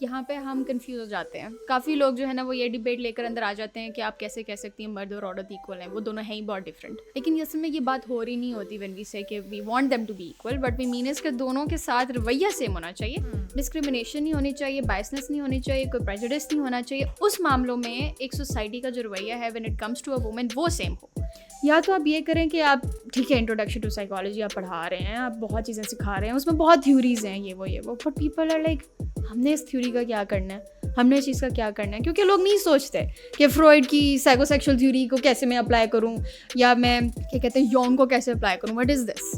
यहाँ पे हम कंफ्यूज हो जाते हैं। काफ़ी लोग जो है ना वो ये डिबेट लेकर अंदर आ जाते हैं कि आप कैसे कह सकती हैं मर्द और औरत इक्वल हैं, वो दोनों हैं ही बहुत डिफरेंट। लेकिन असल में ये बात हो रही नहीं होती व्हेन वी से कि we want them to be equal, but we mean is कि दोनों के साथ रवैया सेम होना चाहिए, डिस्क्रिमिनेशन नहीं होनी चाहिए, बायसनेस नहीं होनी चाहिए, कोई प्रेजुडिस नहीं होना चाहिए। उस मामलों में एक सोसाइटी का जो रवैया है when it comes to a women वो सेम हो। या तो आप ये करें कि आप ठीक है इंट्रोडक्शन टू साइकोलॉजी आप पढ़ा रहे हैं, आप बहुत चीज़ें सिखा रहे हैं, उसमें बहुत थ्योरीज हैं ये वो, बट पीपल आर लाइक हमने इस थ्योरी का क्या करना है, हमने इस चीज़ का क्या करना है। क्योंकि लोग नहीं सोचते कि फ्रॉइड की साइकोसेक्सुअल थ्योरी को कैसे मैं अप्लाई करूँ, या मैं क्या कहते हैं योंग को कैसे अप्लाई करूँ। What is this?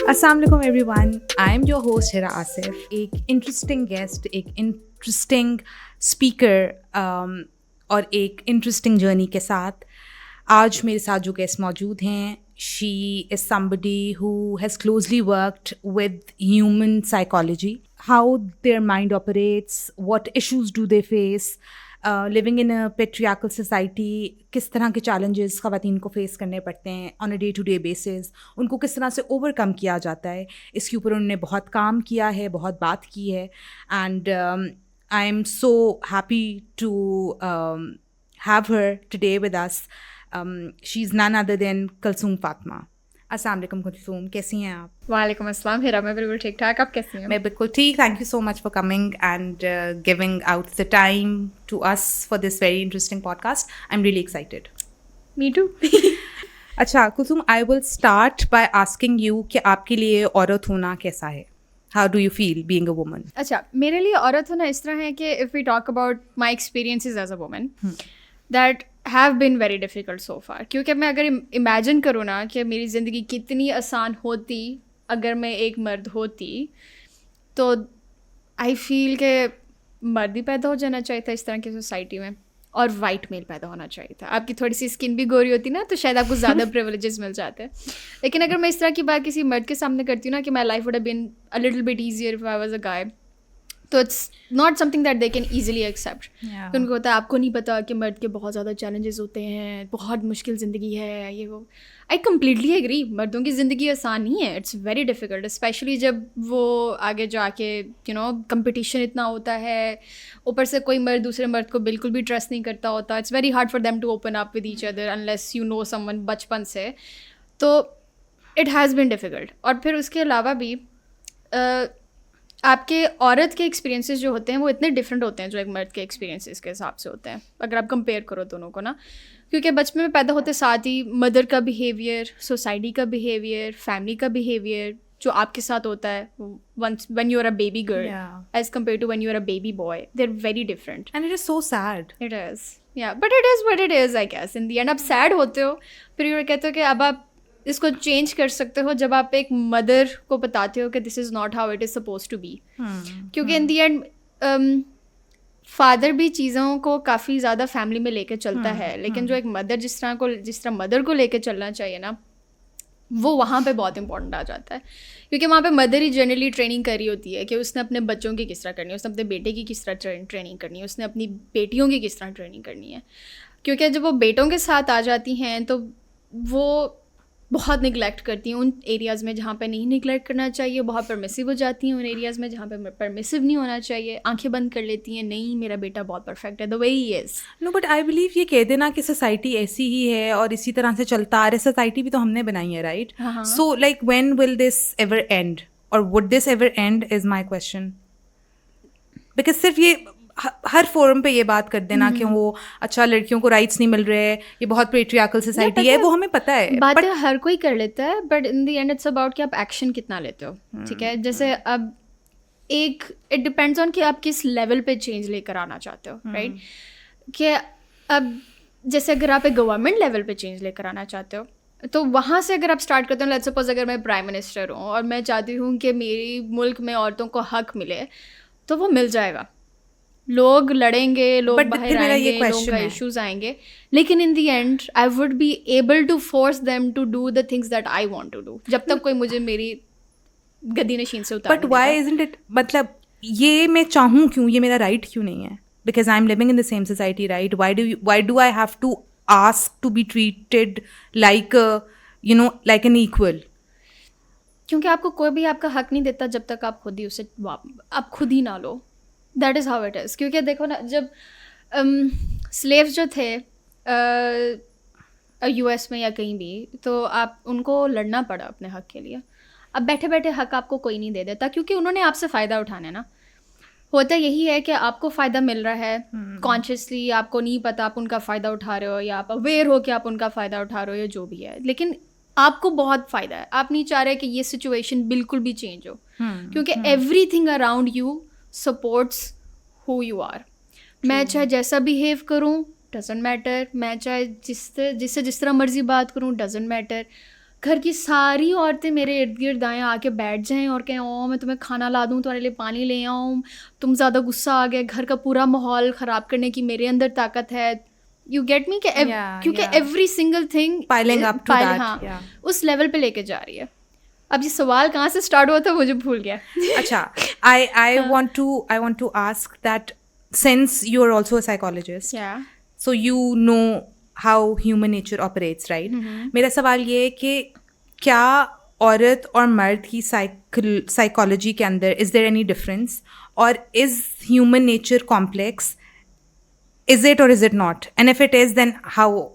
अस्सलाम वालेकुम everyone, I am your host Hira Asif. एक इंटरेस्टिंग गेस्ट, एक इंटरेस्टिंग स्पीकर और एक इंटरेस्टिंग जर्नी के साथ आज मेरे साथ जो गेस्ट मौजूद हैं, she is somebody who has closely worked with human psychology, how their mind operates, what issues do they face, living in a patriarchal society, किस तरह के चैलेंजेस ख़वातीन को फेस करने पड़ते हैं on a day to day basis, उनको किस तरह से ओवरकम किया जाता है। इसके ऊपर उन्होंने बहुत काम किया है, बहुत बात की है, and I am so happy to have her today with us. She is none other than Kulsoom Fatima. अस्सलाम वालेकुम कुलसूम, कैसी हैं आप? वालेकुम अस्सलाम हिरा, मैं बिल्कुल ठीक ठाक, आप कैसी हैं? मैं बिल्कुल ठीक, thank you so much for coming and giving out the time to us for this very interesting podcast. I am really excited. Me too. अच्छा Kulsoom, I will start by asking you कि आपके लिए औरत होना कैसा है? How do you feel being a woman? अच्छा, मेरे लिए औरत होना इस तरह है कि if we talk about my experiences as a woman that have been very difficult सो फार। क्योंकि मैं अगर इमेजिन करूँ ना कि मेरी ज़िंदगी कितनी आसान होती अगर मैं एक मर्द होती, तो आई फील के मर्द ही पैदा हो जाना चाहिए था इस तरह की सोसाइटी में, और वाइट मेल पैदा होना चाहिए था। आपकी थोड़ी सी स्किन भी गोरी होती ना, तो शायद आपको ज़्यादा प्रिविलेजेस मिल जाते हैं। लेकिन अगर मैं इस तरह की बात किसी मर्द के सामने करती हूँ ना कि my life would have been a little bit easier if I was a guy, तो it's not something that they can easily accept. उनको होता है आपको नहीं पता कि मर्द के बहुत ज़्यादा चैलेंजेस होते हैं, बहुत मुश्किल ज़िंदगी है ये वो। आई कम्प्लीटली एग्री, मर्दों की ज़िंदगी आसान नहीं है, इट्स वेरी डिफ़िकल्ट, स्पेशली जब वो आगे जाके कंपटीशन इतना होता है, ऊपर से कोई मर्द दूसरे मर्द को बिल्कुल भी ट्रस्ट नहीं करता होता। It's very hard for them to open up with each other unless you know someone बचपन से। तो इट हैज़ बिन डिफ़िकल्ट। और फिर उसके अलावा भी आपके औरत के एक्सपीरियंसेस जो होते हैं वो इतने डिफरेंट होते हैं जो एक मर्द के एक्सपीरियंसेस के हिसाब से होते हैं, अगर आप कंपेयर करो दोनों को ना। क्योंकि बचपन में पैदा होते साथ ही मदर का बिहेवियर, सोसाइटी का बिहेवियर, फैमिली का बिहेवियर जो आपके साथ होता है when you are a baby girl as compare to when you are a baby boy, they are very different and it is so sad. It is, yeah but it is what it is I guess. In the end आप sad होते हो, फिर you कहते हो कि अब आप इसको चेंज कर सकते हो जब आप एक मदर को बताते हो कि this is not how it is suppose to be. क्योंकि इन दी एंड फादर भी चीज़ों को काफ़ी ज़्यादा फैमिली में लेके चलता है, लेकिन जो एक मदर जिस तरह मदर को लेके चलना चाहिए ना, वो वहाँ पे बहुत इंपॉर्टेंट आ जाता है। क्योंकि वहाँ पे मदर ही जनरली ट्रेनिंग कर रही होती है कि उसने अपने बच्चों की किस तरह करनी है, उसने अपने बेटे की किस तरह ट्रेनिंग करनी है, उसने अपनी बेटियों की किस तरह ट्रेनिंग करनी है। क्योंकि जब वो बेटों के साथ आ जाती हैं तो वो बहुत निगलेक्ट करती हैं उन एरियाज़ में जहाँ पे नहीं निगलेक्ट करना चाहिए, बहुत परमिसिव हो जाती हैं उन एरियाज़ में जहाँ पे परमिसिव नहीं होना चाहिए, आंखें बंद कर लेती हैं, नहीं मेरा बेटा बहुत परफेक्ट है the way he is. No but I believe ये कह देना कि सोसाइटी ऐसी ही है और इसी तरह से चलता आ रहा है, सोसाइटी भी तो हमने बनाई है, right? So like when will this ever end, और would this ever end is my question. Because सिर्फ ये हर फोरम पे ये बात कर देना कि वो अच्छा लड़कियों को राइट्स नहीं मिल रहे, ये बहुत पेट्रियार्कल सोसाइटी है, वो हमें पता है, बातें हर कोई कर लेता है, but in the end it's about कि आप एक्शन कितना लेते हो। ठीक है, जैसे अब एक इट डिपेंड्स ऑन कि आप किस लेवल पे चेंज लेकर आना चाहते हो, राइट? कि अब जैसे अगर आप एक गवर्नमेंट लेवल पे चेंज लेकर आना चाहते हो तो वहाँ से अगर आप स्टार्ट करते हो, लेट्स सपोज अगर मैं प्राइम मिनिस्टर हूँ और मैं चाहती हूँ कि मेरी मुल्क में औरतों को हक मिले, तो वो मिल जाएगा। लोग लड़ेंगे, लोग बाहर आएंगे, लोगों का इश्यूज आएंगे, लेकिन in the end I would be able to force them to do the things that I want to do, जब तक कोई मुझे मेरी गद्दी नशीन से उतार। बट व्हाई इजंट इट, मतलब ये मैं चाहूँ क्यों, ये मेरा राइट क्यों नहीं है? Because I am living in the same society, right? Why do I have to ask to be treated like like an equal? क्योंकि आपको कोई भी आपका हक नहीं देता जब तक आप खुद ही उसे आप खुद ही ना लो. That is how it is. क्योंकि देखो ना, जब स्लेव्स जो थे US में या कहीं भी, तो आप उनको लड़ना पड़ा अपने हक के लिए. अब बैठे बैठे हक आपको कोई नहीं दे देता, क्योंकि उन्होंने आपसे फ़ायदा उठाना है ना. होता यही है कि आपको फ़ायदा मिल रहा है कॉन्शियसली, आपको नहीं पता आप उनका फ़ायदा उठा रहे हो, या आप अवेयर हो कि आप उनका फ़ायदा उठा रहे हो, या जो भी है, लेकिन आपको बहुत फ़ायदा है. आप नहीं चाह रहे कि ये सिचुएशन बिल्कुल भी चेंज हो, क्योंकि everything around you supports who you are. मैं चाहे जैसा बिहेव करूँ डजेंट मैटर, मैं चाहे जिससे जिस तरह मर्जी बात करूँ डजेंट मैटर. घर की सारी औरतें मेरे इर्द गिर्द आएँ, आके बैठ जाएं और कहें ओ मैं तुम्हें खाना ला दूँ, तुम्हारे लिए पानी ले आऊँ, तुम ज़्यादा गुस्सा आ गया, घर का पूरा माहौल ख़राब करने की मेरे अंदर ताकत है. You get me? क्योंकि every single thing piling up to that, हाँ, yeah. उस लेवल पे लेके जा रही है. अब ये सवाल कहाँ से स्टार्ट हुआ था मुझे भूल गया. अच्छा, I want to ask that, since you are also a psychologist, Yeah. so you know how human nature operates, right? मेरा सवाल ये है कि क्या औरत और मर्द की साइकोलॉजी के अंदर इज देयर एनी डिफरेंस, और is human nature complex? Is it or is it not? And if it is, then how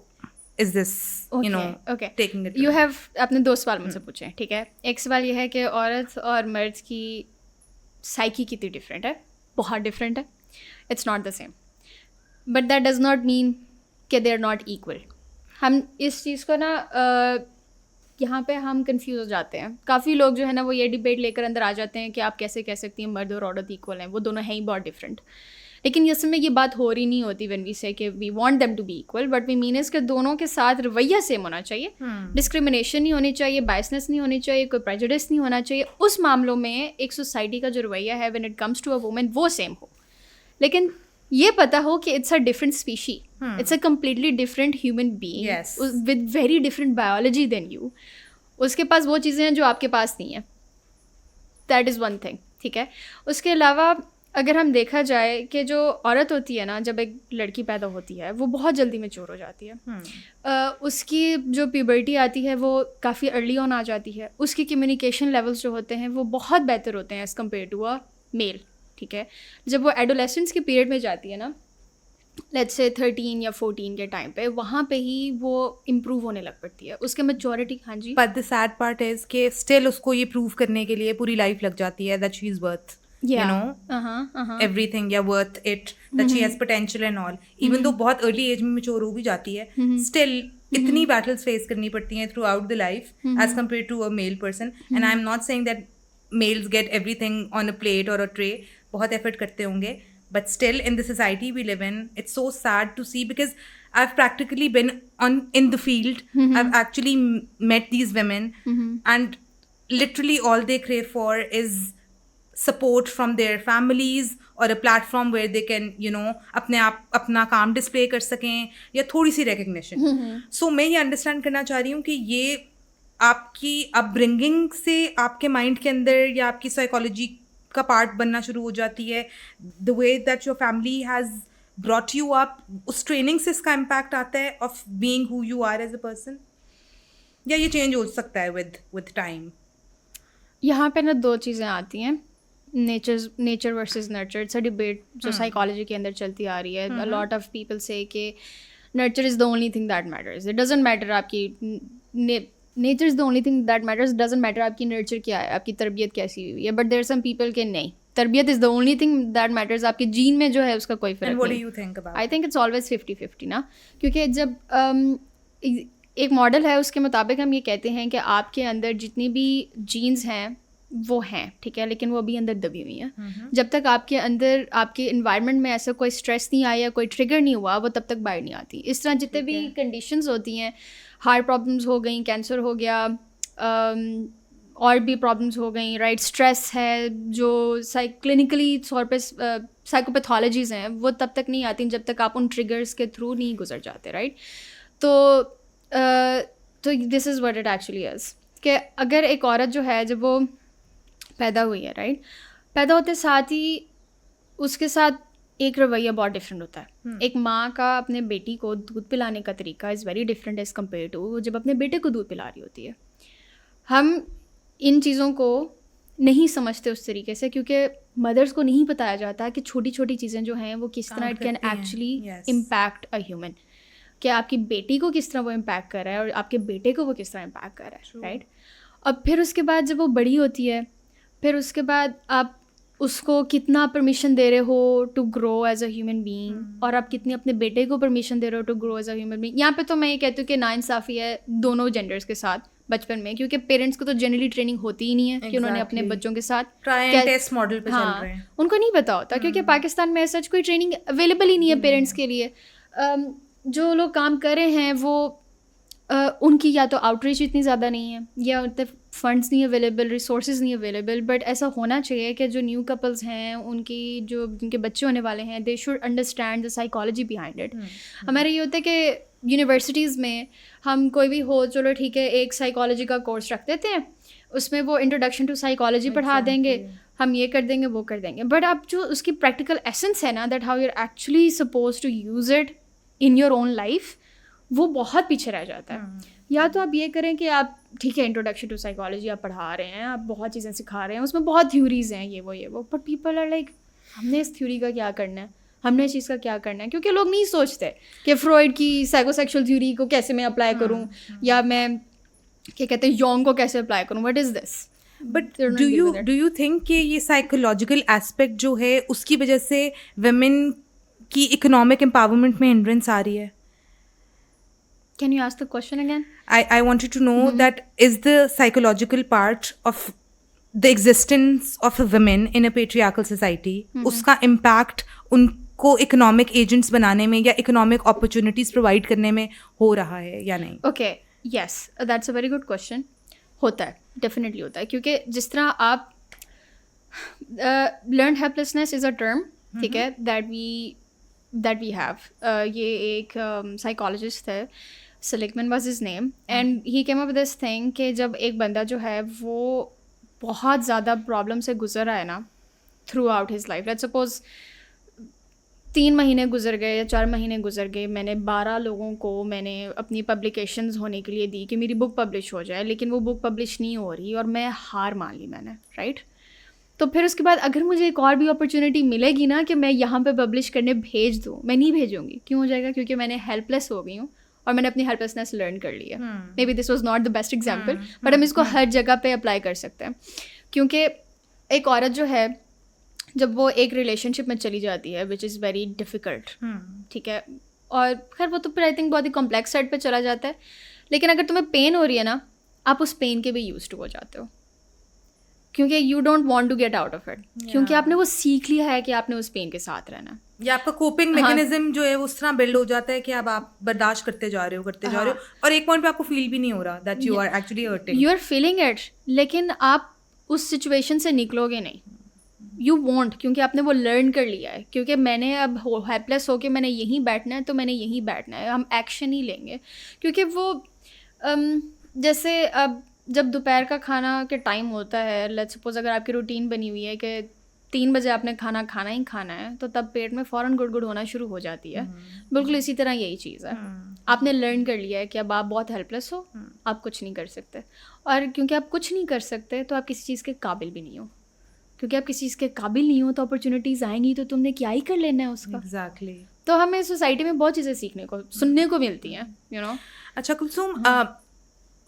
is this taking it? You have अपने 2 सवाल मुझसे पूछे हैं, ठीक है. एक सवाल ये है कि औरत और मर्द की साइकी कितनी डिफरेंट है. बहुत डिफरेंट है. It's not the same, but that does not mean कि दे आर नॉट इक्वल. हम इस चीज़ को ना यहाँ पे हम कंफ्यूज हो जाते हैं. काफ़ी लोग जो है ना वो ये डिबेट लेकर अंदर आ जाते हैं कि आप कैसे कह सकती हैं मर्द और औरत इक्वल हैं, वो दोनों हैं ही बहुत डिफरेंट. लेकिन इस समय ये बात हो रही नहीं होती व्हेन वी से कि we want them to be equal, but we mean is कि दोनों के साथ रवैया सेम होना चाहिए, डिस्क्रिमिनेशन नहीं होनी चाहिए, बायसनेस नहीं होनी चाहिए, कोई प्रेजुडिस नहीं होना चाहिए. उस मामलों में एक सोसाइटी का जो रवैया है when it comes to a women वो सेम हो. लेकिन ये पता हो कि it's a different species, it's a completely different human being with very different biology than you. उसके पास वो चीज़ें हैं जो आपके पास नहीं है. दैट इज़ वन थिंग, ठीक है. उसके अलावा अगर हम देखा जाए कि जो औरत होती है ना, जब एक लड़की पैदा होती है वो बहुत जल्दी मैच्योर हो जाती है. उसकी जो प्यूबर्टी आती है वो काफ़ी अर्ली ऑन आ जाती है. उसकी कम्युनिकेशन लेवल्स जो होते हैं वो बहुत बेहतर होते हैं as compare to a male, ठीक है. जब वो एडोलेसेंस के पीरियड में जाती है ना, लेट्स से 13 या 14 के टाइम पे, वहाँ पे ही वो इम्प्रूव होने लग पड़ती है. उसके मैच्योरिटी, हाँ जी. But the sad part is कि स्टिल उसको ये प्रूव करने के लिए पूरी लाइफ लग जाती है that she is worth, you know, everything, yeah, worth it, that she has potential and all, even though बहुत early age में mature हो भी जाती है, still इतनी battles face करनी पड़ती हैं throughout the life as compared to a male person. And I'm not saying that males get everything on a plate or a tray, बहुत effort करते होंगे, but still in the society we live in, it's so sad to see, because I've practically been in the field, I've actually met these women, and literally all they crave for is support from their families or a platform where they can, you know, अपने आप अपना काम display कर सकें या थोड़ी सी recognition. So मैं ये अंडरस्टैंड करना चाह रही हूँ कि ये आपकी अपब्रिंगिंग से आपके माइंड के अंदर या आपकी साइकोलॉजी का पार्ट बनना शुरू हो जाती है, the way that your family has brought you up, उस ट्रेनिंग से इसका इम्पैक्ट आता है of being who you are as a person, या ये चेंज हो सकता है विद टाइम? यहाँ पे ना 2 चीज़ें आती हैं, nature versus nurture. It's a debate जो साइकोलॉजी के अंदर चलती आ रही है. अ लॉट ऑफ पीपल से कि nurture is the only thing that matters. It doesn't matter आपकी nature is the only thing that matters. Doesn't matter आपकी नर्चर क्या है, आपकी तरबियत कैसी हुई है. But there are some people के नहीं, तरबियत is the only thing that matters. आपके जीन में जो है उसका कोई फर्क नहीं. What do you think about? I think it's always 50-50 ना, क्योंकि जब एक मॉडल है उसके मुताबिक हम ये कहते हैं कि आपके अंदर जितनी भी जीन्स हैं वो हैं, ठीक है, लेकिन वो अभी अंदर दबी हुई हैं. जब तक आपके अंदर आपके इन्वायरमेंट में ऐसा कोई स्ट्रेस नहीं आया, कोई ट्रिगर नहीं हुआ, वो तब तक बाहर नहीं आती. इस तरह जितने भी कंडीशंस होती हैं, हार्ट प्रॉब्लम्स हो गई, कैंसर हो गया, और भी प्रॉब्लम्स हो गई, राइट, स्ट्रेस है, जो क्लिनिकली तौर पे साइकोपैथोलॉजीज़ हैं, वो तब तक नहीं आती जब तक आप उन ट्रिगर्स के थ्रू नहीं गुजर जाते, राइट. तो this is what it actually is, कि अगर एक औरत जो है जब वो पैदा हुई है, राइट, पैदा होते साथ ही उसके साथ एक रवैया बहुत डिफरेंट होता है. एक माँ का अपने बेटी को दूध पिलाने का तरीका is very different as compare to जब अपने बेटे को दूध पिला रही होती है. हम इन चीज़ों को नहीं समझते उस तरीके से, क्योंकि मदर्स को नहीं बताया जाता कि छोटी छोटी चीज़ें जो हैं वो किस तरह it can actually impact a human, कि आपकी बेटी को किस तरह वो इम्पैक्ट कर रहा है और आपके बेटे को वो किस तरह इम्पैक्ट कर रहा है, राइट। अब फिर उसके बाद जब वो बड़ी होती है, फिर उसके बाद आप उसको कितना परमिशन दे रहे हो to grow as a human being, और आप कितनी अपने बेटे को परमिशन दे रहे हो to grow as a human being. यहाँ पे तो मैं ये कहती हूँ कि नाइंसाफ़ी है दोनों जेंडर्स के साथ बचपन में, क्योंकि पेरेंट्स को तो जनरली ट्रेनिंग होती ही नहीं है कि उन्होंने अपने बच्चों के साथ टेस्ट मॉडल पे चल रहे हैं। उनको नहीं पता होता, क्योंकि पाकिस्तान में ऐसा कोई ट्रेनिंग अवेलेबल ही नहीं है पेरेंट्स के लिए। जो लोग काम कर रहे हैं वो उनकी या तो आउटरीच इतनी ज़्यादा नहीं है, या उतने फंड्स नहीं अवेलेबल, रिसोर्सेज नहीं अवेलेबल। बट ऐसा होना चाहिए कि जो न्यू कपल्स हैं, जिनके बच्चे होने वाले हैं, they should understand the psychology behind it. हमारा ये होता है कि यूनिवर्सिटीज़ में हम कोई भी हो, चलो ठीक है, एक साइकोलॉजी का कोर्स रख देते हैं, उसमें वो इंट्रोडक्शन टू साइकोलॉजी पढ़ा देंगे, हम ये कर देंगे, वो कर देंगे। बट अब जो उसकी प्रैक्टिकल एसेंस है ना, that how you are actually suppose to use it in your own life, वो बहुत पीछे रह जाता है। या तो आप ये करें कि आप ठीक है इंट्रोडक्शन टू साइकोलॉजी आप पढ़ा रहे हैं, आप बहुत चीज़ें सिखा रहे हैं, उसमें बहुत थ्योरीज हैं, ये वो, बट पीपल आर लाइक हमने इस थ्योरी का क्या करना है, हमने इस चीज़ का क्या करना है, क्योंकि लोग नहीं सोचते कि फ्रॉइड की साइकोसेक्सुअल थ्योरी को कैसे मैं अप्लाई करूँ, या मैं क्या कहते हैं योंग को कैसे अप्लाई करूँ, what is this. But do you think कि ये साइकोलॉजिकल एस्पेक्ट जो है उसकी वजह से वुमेन की इकोनॉमिक एम्पावरमेंट में हिंड्रेंस आ रही है? Can you ask the question again? I wanted to know that is the psychological part of the existence of a women in a patriarchal society, उसका impact उनको economic agents बनाने में या economic opportunities provide करने में हो रहा है या नहीं? Okay, yes, that's a very good question. होता है, definitely होता है, क्योंकि जिस तरह आप learned helplessness is a term, ठीक है, that we have. ये एक psychologist है, Seligman was his name, and he came up with this thing कि जब एक बंदा जो है वो बहुत ज़्यादा प्रॉब्लम से गुजर रहा है ना through out his life, let's suppose 3 महीने गुजर गए या 4 महीने गुजर गए, मैंने 12 लोगों को मैंने अपनी पब्लिकेशंस होने के लिए दी कि मेरी बुक पब्लिश हो जाए, लेकिन वो बुक पब्लिश नहीं हो रही और मैं हार मान ली मैंने, राइट। तो फिर उसके बाद अगर मुझे एक और भी अपॉर्चुनिटी मिलेगी ना कि मैं यहाँ पे पब्लिश करने भेज दूँ, मैं नहीं भेजूँगी। क्यों हो जाएगा? क्योंकि मैंने हेल्पलेस हो गई हूँ और मैंने अपनी हेल्पलेसनेस लर्न कर ली है। May be this was not the best example, but हम इसको हर जगह पे अप्लाई कर सकते हैं। क्योंकि एक औरत जो है जब वो एक रिलेशनशिप में चली जाती है विच इज़ वेरी डिफ़िकल्ट, ठीक है, और खैर वो तो फिर आई थिंक बहुत ही कॉम्प्लेक्स साइड पे चला जाता है, लेकिन अगर तुम्हें पेन हो रही है ना, आप उस पेन के भी यूज टू हो जाते हो, क्योंकि you don't want to get out of it, क्योंकि आपने वो सीख लिया है कि आपने उस पेन के साथ रहना। या आपका कोपिंग मैकेनिज्म जो है वो उस तरह बिल्ड हो जाता है कि अब आप बर्दाश्त करते जा रहे हो और एक पॉइंट पे आपको फील भी नहीं हो रहा that you are actually hurting. You are feeling it, लेकिन आप उस सिचुएशन से निकलोगे नहीं, यू वॉन्ट, क्योंकि आपने वो लर्न कर लिया है। क्योंकि मैंने अब हेल्पलेस होके मैंने यहीं बैठना है तो मैंने यहीं बैठना है, हम एक्शन ही लेंगे। क्योंकि वो जैसे अब जब दोपहर का खाना के टाइम होता है, लेट्स सपोज अगर आपकी रूटीन बनी हुई है कि 3 बजे आपने खाना खाना ही खाना है, तो तब पेट में फ़ौरन गुड़गुड़ होना शुरू हो जाती है। बिल्कुल इसी तरह यही चीज़ है। आपने लर्न कर लिया है कि अब आप बहुत हेल्पलेस हो, आप कुछ नहीं कर सकते, और क्योंकि आप कुछ नहीं कर सकते तो आप किसी चीज़ के काबिल भी नहीं हो। क्योंकि आप किसी चीज़ के काबिल नहीं हो तो अपॉर्चुनिटीज़ आएंगी तो तुमने क्या ही कर लेना है उसका। एग्जैक्टली। तो हमें सोसाइटी में बहुत चीज़ें सीखने को सुनने को मिलती हैं, यू नो। अच्छा Kulsoom,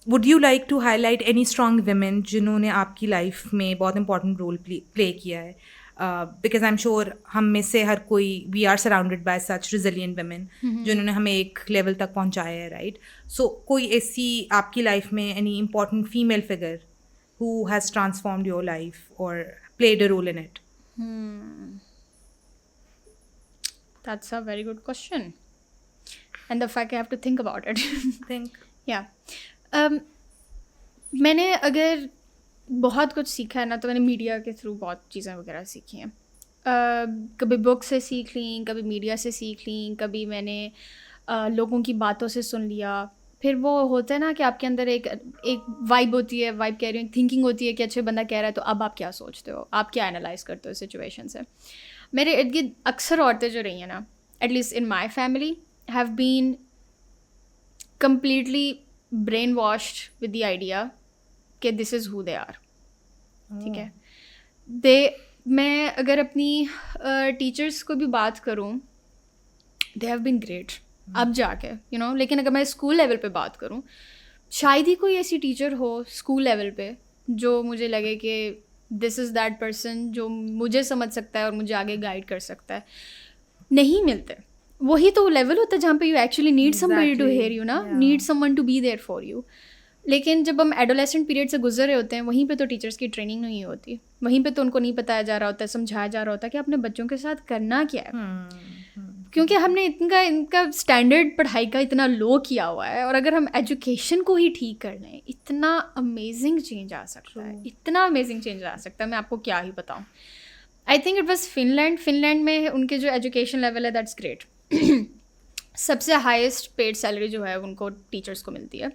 would you like to highlight any strong women जिन्होंने आपकी लाइफ में बहुत इंपॉर्टेंट रोल प्ले किया है? बिकॉज आई एम श्योर हम में से हर कोई we are surrounded by such resilient women जिन्होंने हमें एक लेवल तक पहुंचाया है, राइट? सो कोई ऐसी आपकी लाइफ में any important female figure who has transformed your life और played a role in it? That's a very good question, and the fact I have to think about it. Think. Yeah. मैंने अगर बहुत कुछ सीखा है ना, तो मैंने मीडिया के थ्रू बहुत चीज़ें वगैरह सीखी हैं। कभी बुक से सीख ली, कभी मीडिया से सीख ली, कभी मैंने लोगों की बातों से सुन लिया। फिर वो होता है ना कि आपके अंदर एक वाइब होती है, वाइब कह रही हूँ, थिंकिंग होती है कि अच्छे बंदा कह रहा है तो अब आप क्या सोचते हो, आप क्या एनालाइज करते हो सिचुएशन से। मेरे इर्द गिर्द अक्सर औरतें जो रही हैं ना, at least in my family, have been completely brainwashed with the idea कि this is who they are. ठीक है. मैं अगर अपनी टीचर्स को भी बात करूं, दे हैव बीन ग्रेट अब जाके लेकिन अगर मैं स्कूल लेवल पे बात करूं, शायद ही कोई ऐसी टीचर हो स्कूल लेवल पे जो मुझे लगे कि दिस इज़ दैट पर्सन जो मुझे समझ सकता है और मुझे आगे गाइड कर सकता है. नहीं मिलते. वही तो लेवल होता है जहाँ पे you actually need somebody to hear you, ना need someone to be there for you. लेकिन जब हम एडोलेसेंट पीरियड से गुजर रहे होते हैं, वहीं पे तो टीचर्स की ट्रेनिंग नहीं होती. वहीं पे तो उनको नहीं बताया जा रहा होता है, समझाया जा रहा होता है कि अपने बच्चों के साथ करना क्या है. क्योंकि हमने इनका स्टैंडर्ड पढ़ाई का इतना लो किया हुआ है. और अगर हम एजुकेशन को ही ठीक कर लें, इतना अमेजिंग चेंज आ सकता है, इतना अमेजिंग चेंज आ सकता है. मैं आपको क्या ही बताऊँ. I think it was Finland में उनके जो एजुकेशन लेवल है दैट्स ग्रेट. सबसे हाईएस्ट पेड सैलरी जो है उनको टीचर्स को मिलती है.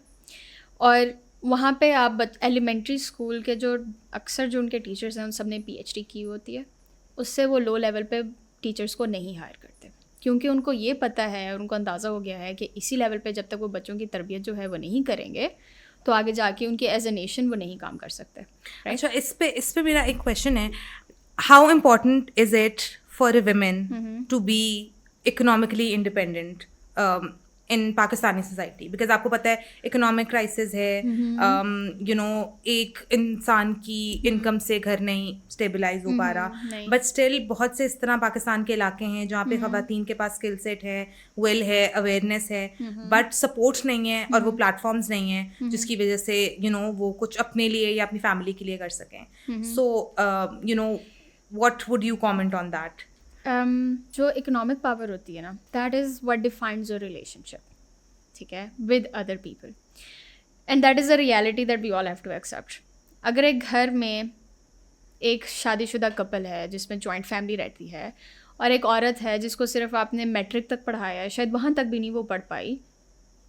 और वहाँ पे आप एलिमेंट्री स्कूल के जो अक्सर जो उनके टीचर्स हैं उन सब ने PhD की होती है. उससे वो लो लेवल पे टीचर्स को नहीं हायर करते, क्योंकि उनको ये पता है और उनको अंदाज़ा हो गया है कि इसी लेवल पे जब तक वो बच्चों की तरबियत जो है वो नहीं करेंगे तो आगे जाके उनकी एज ए नेशन वो नहीं काम कर सकते. अच्छा, इस पे मेरा एक क्वेश्चन है. How important is it for a women to be economically independent in Pakistani society? Because आपको पता है इकोनॉमिक क्राइसिस है, एक इंसान की इनकम से घर नहीं स्टेबलाइज हो पा रहा, बट स्टिल बहुत से इस तरह पाकिस्तान के इलाके हैं जहाँ पे खवातीन के पास स्किल सेट है, विल है, अवेयरनेस है, बट सपोर्ट नहीं है और वो प्लेटफॉर्म्स नहीं है जिसकी वजह से वो कुछ अपने लिए या अपनी फैमिली के लिए कर सकें. So what would you comment on that? जो इकोनॉमिक पावर होती है ना, that is what defines your relationship, ठीक है, with other people. And that is a reality that we all have to accept. अगर एक घर में एक शादीशुदा कपल है जिसमें जॉइंट फैमिली रहती है और एक औरत है जिसको सिर्फ आपने मैट्रिक तक पढ़ाया है, शायद वहाँ तक भी नहीं वो पढ़ पाई,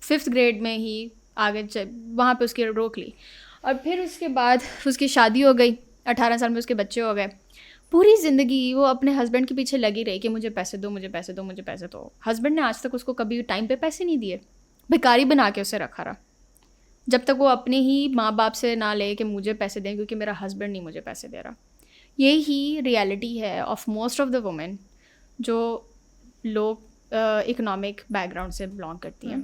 5th ग्रेड में ही आगे वहाँ पे उसकी रोक ली, और फिर उसके बाद उसकी शादी हो गई, 18 साल में उसके बच्चे हो गए, पूरी ज़िंदगी वो अपने हस्बैंड के पीछे लगी रही कि मुझे पैसे दो, मुझे पैसे दो, मुझे पैसे दो. हस्बैंड ने आज तक उसको कभी टाइम पे पैसे नहीं दिए, भिखारी बना के उसे रखा रहा, जब तक वो अपने ही माँ बाप से ना ले कि मुझे पैसे दें क्योंकि मेरा हस्बैंड नहीं मुझे पैसे दे रहा. यही रियलिटी है of most of the women जो लोग इकोनॉमिक बैकग्राउंड से बिलोंग करती हैं.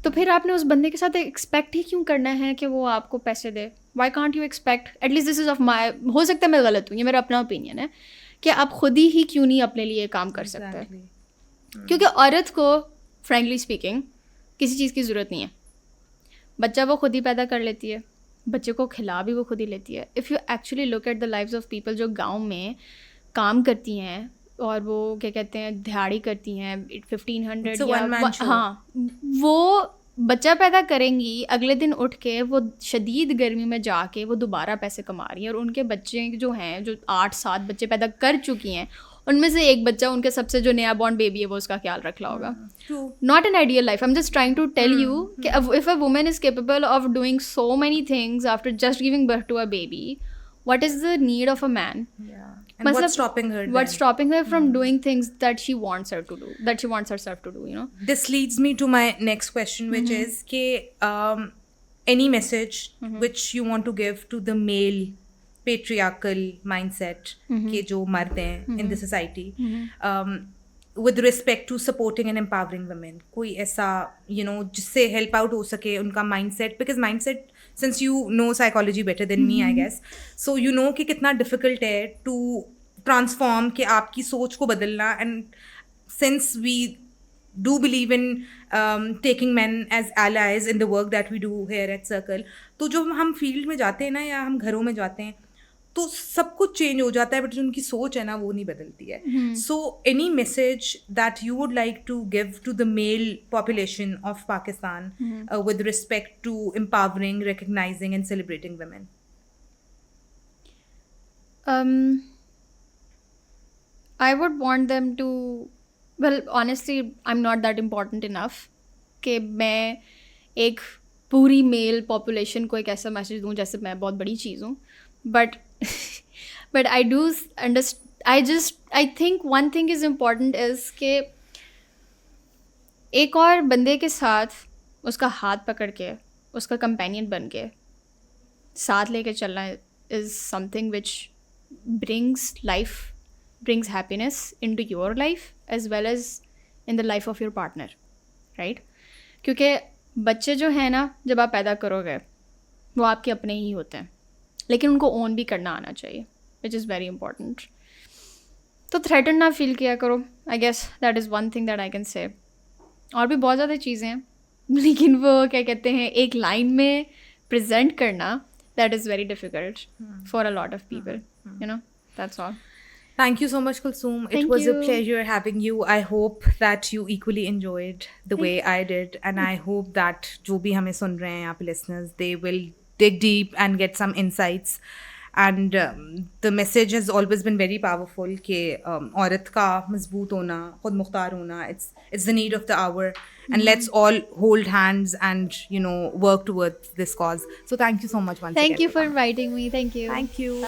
तो फिर आपने उस बंदे के साथ एक्सपेक्ट ही क्यों करना है कि वो आपको पैसे दे? Why can't you expect, at least this is of my, हो सकता है मैं गलत हूँ, ये मेरा अपना ओपिनियन है, कि आप खुद ही क्यों नहीं अपने लिए काम कर सकते हैं. क्योंकि औरत को फ्रेंकली स्पीकिंग किसी चीज़ की ज़रूरत नहीं है. बच्चा वो खुद ही पैदा कर लेती है, बच्चे को खिला भी वो खुद ही लेती है. If you actually look at the lives of people जो गाँव में काम करती हैं और वो क्या कहते हैं दिहाड़ी करती हैं 1500 या हाँ, वो बच्चा पैदा करेंगी, अगले दिन उठ के वो शदीद गर्मी में जाके वो दोबारा पैसे कमा रही हैं, और उनके बच्चे जो हैं जो 8-7 बच्चे पैदा कर चुकी हैं, उनमें से एक बच्चा उनके सबसे जो नया बॉर्न बेबी है वो उसका ख्याल रख ला होगा. Not an ideal life. I am just trying to tell you कि if a woman is capable of doing so many things after just giving birth to a baby, what is the need of a man? And what's stopping her? What's stopping her from doing things that she wants her to do, that she wants herself to do, This leads me to my next question, which is ke any message which you want to give to the male patriarchal mindset ke jo mard hain in the society, with respect to supporting and empowering women. कोई ऐसा जिससे help out हो सके उनका mindset, because mindset, since you know psychology better than me, I guess, so you know कि कितना difficult है to transform कि आपकी सोच को बदलना. And since we do believe in taking men as allies in the work that we do here at Circle, तो जो हम फील्ड में जाते हैं ना या हम घरों में जाते हैं तो सब कुछ चेंज हो जाता है, बट जो उनकी सोच है ना वो नहीं बदलती है. So any message that you would like to give to the male population of Pakistan with respect to empowering, recognizing and celebrating women? I would want them to, well, honestly, I'm not that important enough कि मैं एक पूरी mail population को एक ऐसा message दूँ जैसे मैं बहुत बड़ी चीज़ हूँ. But I do understand. I think one thing is important is कि एक और बंदे के साथ उसका हाथ पकड़ के उसका कंपेनियन बन के साथ लेके चलना is something which brings happiness into your life as well as in the life of your partner, right? क्योंकि बच्चे जो है ना, जब आप पैदा करोगे वो आपके अपने ही होते हैं, लेकिन उनको ओन भी करना आना चाहिए, विच इज़ वेरी इंपॉर्टेंट. तो थ्रेटन ना फील किया करो. I guess that is one thing that I can say. और भी बहुत ज़्यादा चीज़ें हैं, लेकिन वो क्या कहते हैं, एक लाइन में प्रेजेंट करना, that is very difficult for a lot of people, you know. That's all. Thank you so much, Kulsoom. It Thank was a you. pleasure having you. I hope that you equally enjoyed the way I did. And I hope that जो भी हमें सुन रहे हैं यहाँ पे listeners, they will dig deep and get some insights. And the message has always been very powerful कि औरत का मजबूत होना, खुद मुख्तार होना, it's the need of the hour. And let's all hold hands and, you know, work towards this cause. So thank you so much once again. Thank you for inviting me. Thank you. Thank you.